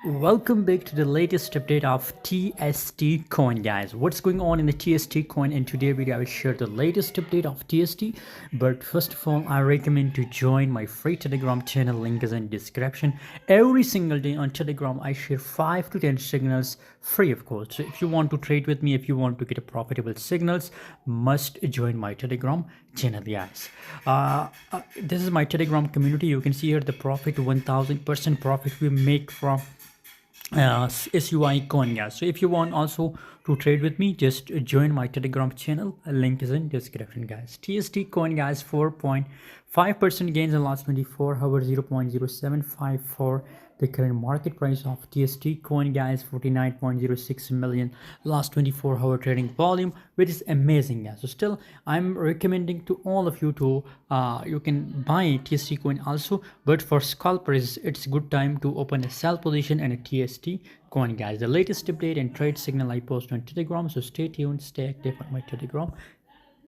Welcome back to the latest update of TST Coin, guys. What's going on in the TST Coin? In today's video, I will share the latest update of TST. But first of all, I recommend to join my free Telegram channel. Link is in description. Every single day on Telegram, I share 5 to 10 signals free, of course. So if you want to trade with me, if you want to get a profitable signals, must join my Telegram channel, guys. This is my Telegram community. You can see here the profit, 1000% profit we make from SUI coin, guys. So if you want also to trade with me, just join my Telegram channel. A link is in description, guys. TST coin, guys, 4.5% gains in last 24 hours, 0.0754 for the current market price of TST coin, guys. 49.06 million last 24-hour trading volume, which is amazing, guys. So still I'm recommending to all of you to you can buy TST coin also, but for scalpers it's good time to open a sell position and a TST coin, guys. The latest update and trade signal I post on Telegram, so stay tuned, stay active on my Telegram